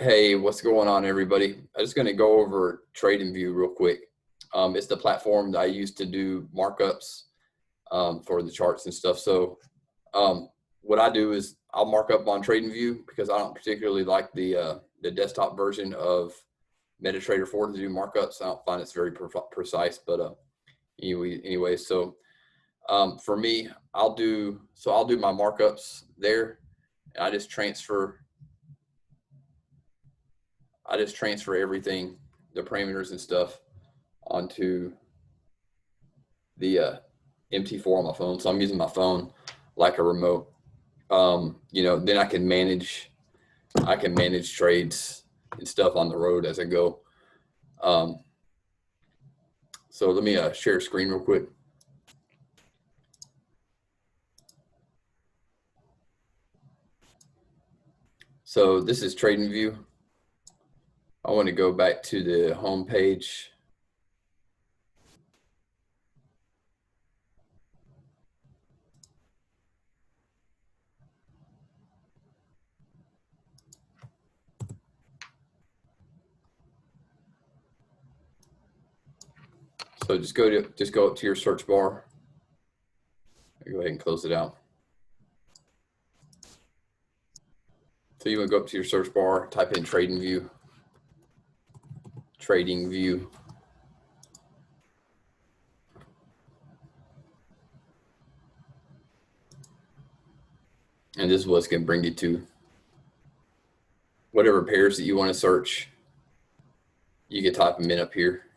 Hey, what's going on, everybody? I'm just going to go over Tradingview real quick. It's the platform that I use to do markups for the charts and stuff. So what I do is I'll mark up on Tradingview because I don't particularly like the desktop version of MetaTrader 4 to do markups. I don't find it's very precise, but anyway. So for me, I'll do my markups there, and I just transfer everything, the parameters and stuff, onto the MT4 on my phone. So I'm using my phone like a remote. Then I can manage trades and stuff on the road as I go. So let me share screen real quick. So this is Tradingview. I want to go back to the home page. So just go up to your search bar. Go ahead and close it out. So you want to go up to your search bar, type in Tradingview. And this is what's going to bring you to whatever pairs that you want to search. You can type them in up here.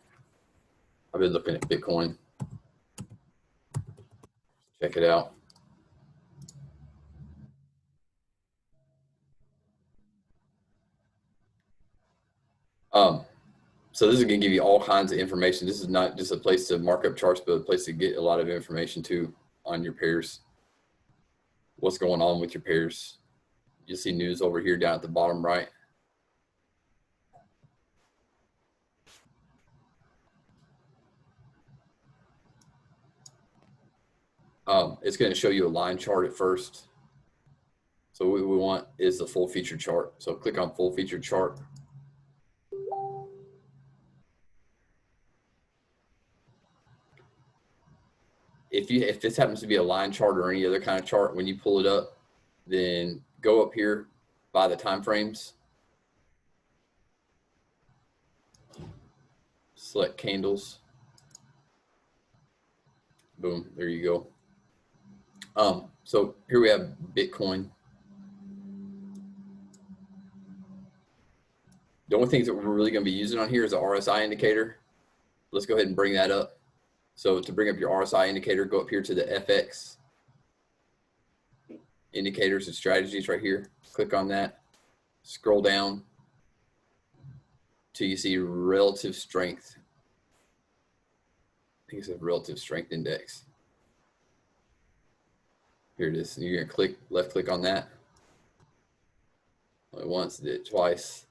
I've been looking at Bitcoin. Check it out. So this is going to give you all kinds of information. This is not just a place to mark up charts, but a place to get a lot of information too on your pairs. What's going on with your pairs. You'll see news over here down at the bottom right. It's going to show you a line chart at first. So what we want is the full feature chart. So click on full feature chart. If this happens to be a line chart or any other kind of chart, when you pull it up, then go up here by the time frames. Select candles. Boom, there you go. So here we have Bitcoin. The only things that we're really going to be using on here is the RSI indicator. Let's go ahead and bring that up. So to bring up your RSI indicator, go up here to the FX indicators and strategies right here. Click on that. Scroll down till you see relative strength. I think it's a relative strength index. Here it is. And you're going to left click on that. Only once, did it twice.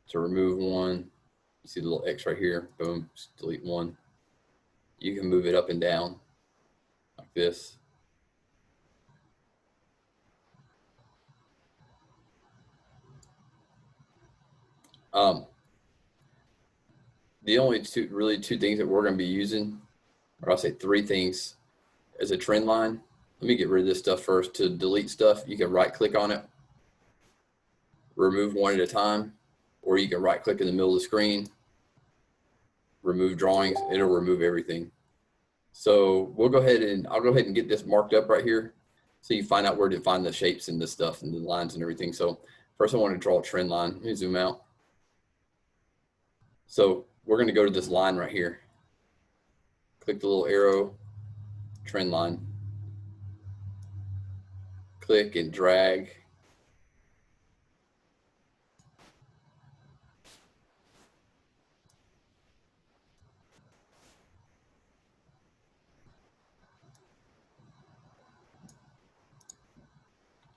To remove one, you see the little X right here. Boom, just delete one. You can move it up and down like this. The only two things that we're going to be using, or I'll say three things, is a trend line. Let me get rid of this stuff first. To delete stuff, you can right click on it, remove one at a time, or you can right click in the middle of the screen, remove drawings. It'll remove everything. So I'll go ahead and get this marked up right here, so you find out where to find the shapes and the stuff and the lines and everything. So first I want to draw a trend line. Let me zoom out. So we're going to go to this line right here. Click the little arrow, trend line. Click and drag.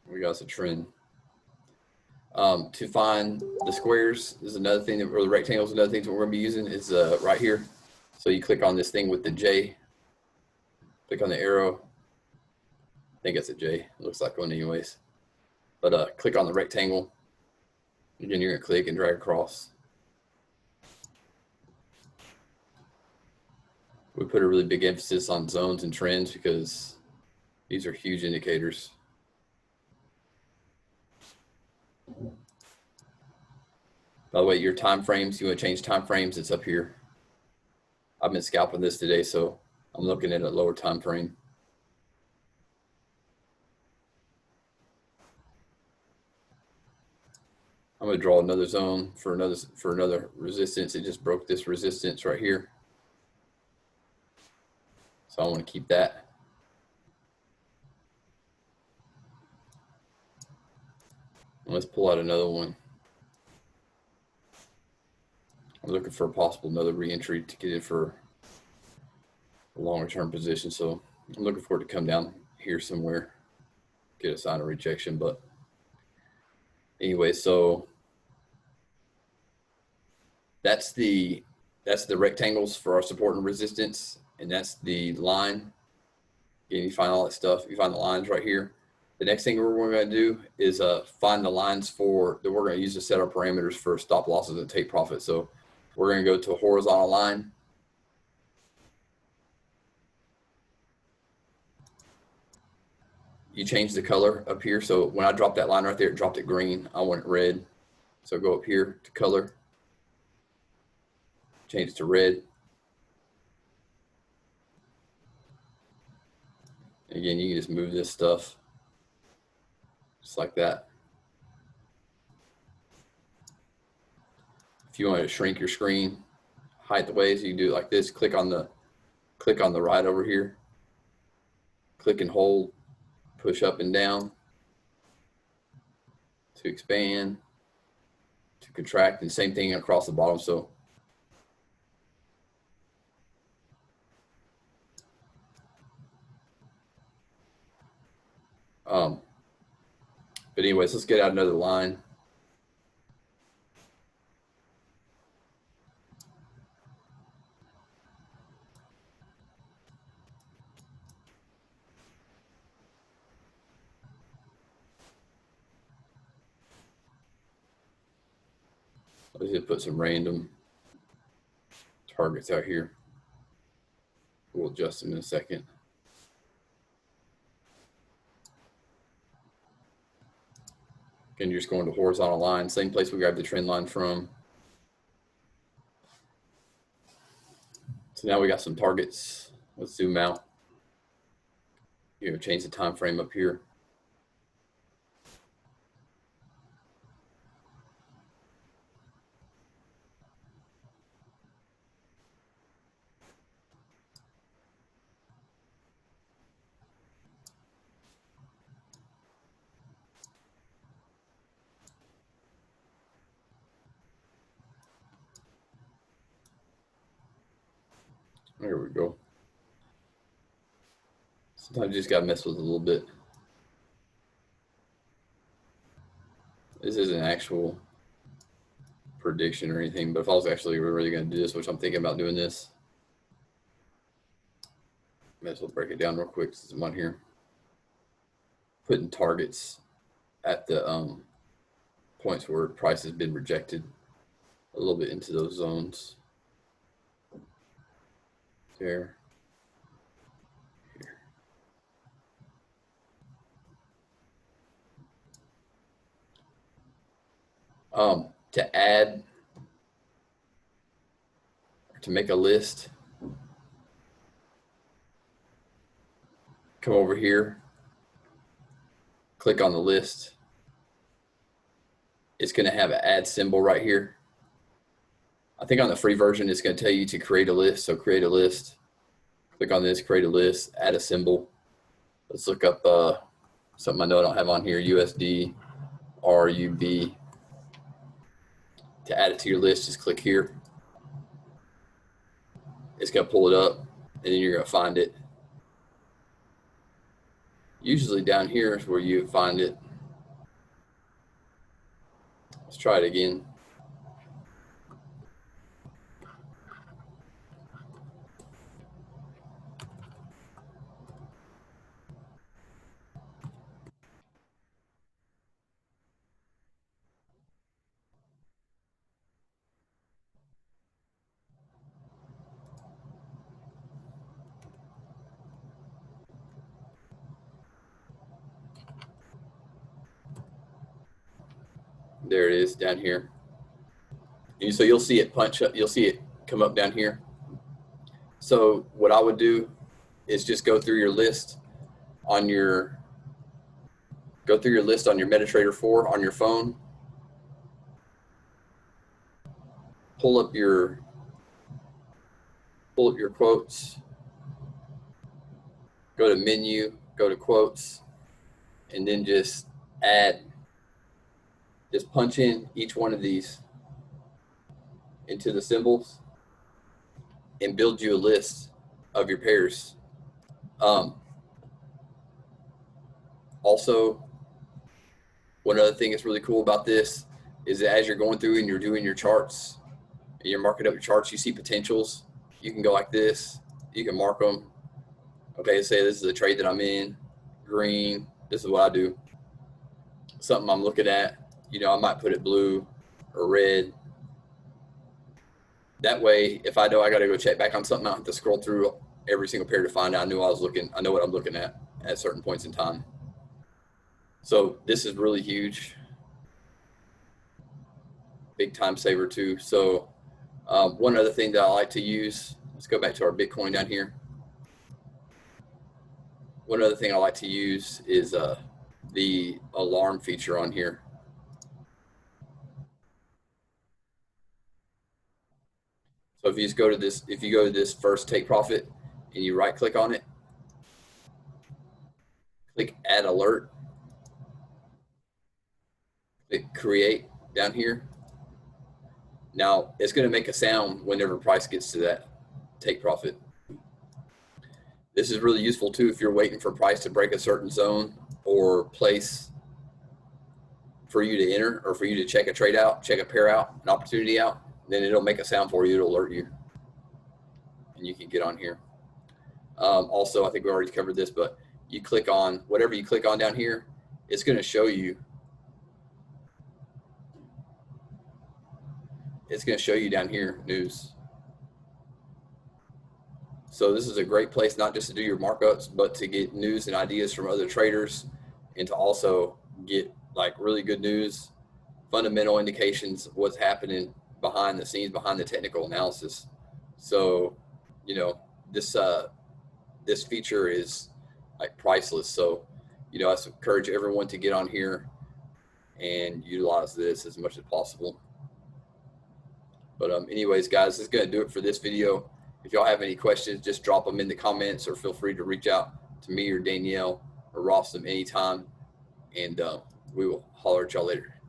We got a trend. To find the squares is another thing, or the rectangles, another thing that we're going to be using is right here. So you click on this thing with the J, click on the arrow. I think it's a J. It looks like one anyways. But click on the rectangle. Again, you're gonna click and drag across. We put a really big emphasis on zones and trends because these are huge indicators. By the way, your time frames, you want to change time frames, it's up here. I've been scalping this today, so I'm looking at a lower time frame. I'm going to draw another zone for another resistance. It just broke this resistance right here. So I want to keep that. And let's pull out another one. I'm looking for a possible another re-entry to get it for a longer term position. So I'm looking for it to come down here somewhere, get a sign of rejection. But anyway, so that's the rectangles for our support and resistance, and that's the line. Again, you find all that stuff. You find the lines right here. The next thing we're going to do is find the lines that we're going to use to set our parameters for stop losses and take profit. So we're going to go to a horizontal line. You change the color up here. So when I dropped that line right there, it dropped it green. I want it red. So go up here to color, change it to red. Again, you can just move this stuff just like that. If you want to shrink your screen height the way, so you can do it like this. Click on the right over here. Click and hold, push up and down to expand, to contract, and same thing across the bottom. So but anyways, let's get out another line. Let's just put some random targets out here. We'll adjust them in a second. Again, you're just going to horizontal line, same place we grabbed the trend line from. So now we got some targets. Let's zoom out. Change the time frame up here. There we go. Sometimes you just got to mess with it a little bit. This isn't an actual prediction or anything, but if I was actually really going to do this, which I'm thinking about doing this, may as well break it down real quick since I'm on here. Putting targets at the points where price has been rejected a little bit into those zones. There. Here. To add, to make a list, come over here, click on the list. It's going to have an add symbol right here. I think on the free version, it's going to tell you to create a list. So create a list. Click on this, create a list, add a symbol. Let's look up something I know I don't have on here, USD, RUB. To add it to your list, just click here. It's going to pull it up, and then you're going to find it. Usually down here is where you find it. Let's try it again. There it is down here. And so you'll see it punch up. You'll see it come up down here. So what I would do is just go through your list on your MetaTrader 4 on your phone. Pull up your quotes. Go to menu, go to quotes, and then just punch in each one of these into the symbols and build you a list of your pairs. Also, one other thing that's really cool about this is that as you're going through and you're doing your charts and you're marking up your charts, you see potentials. You can go like this. You can mark them. Okay, say this is a trade that I'm in, green. This is what I do. Something I'm looking at, I might put it blue or red. That way, if I know I got to go check back on something, I don't have to scroll through every single pair to find out. I know what I'm looking at certain points in time. So this is really huge. Big time saver too. So one other thing that I like to use, let's go back to our Bitcoin down here. One other thing I like to use is the alarm feature on here. So if you just go to this first take profit and you right click on it, click add alert, click create down here. Now it's going to make a sound whenever price gets to that take profit. This is really useful too if you're waiting for price to break a certain zone or place for you to enter or for you to check a trade out, check a pair out, an opportunity out. Then it'll make a sound for you. It'll alert you, and you can get on here. Also, I think we already covered this, but you click on whatever you click on down here, it's going to show you. It's going to show you down here news. So this is a great place not just to do your markups, but to get news and ideas from other traders, and to also get like really good news, fundamental indications of what's happening behind the scenes, behind the technical analysis. So, this feature is like priceless. So, I encourage everyone to get on here and utilize this as much as possible. But anyways, guys, this is going to do it for this video. If y'all have any questions, just drop them in the comments, or feel free to reach out to me or Danielle or Rossum anytime, and we will holler at y'all later.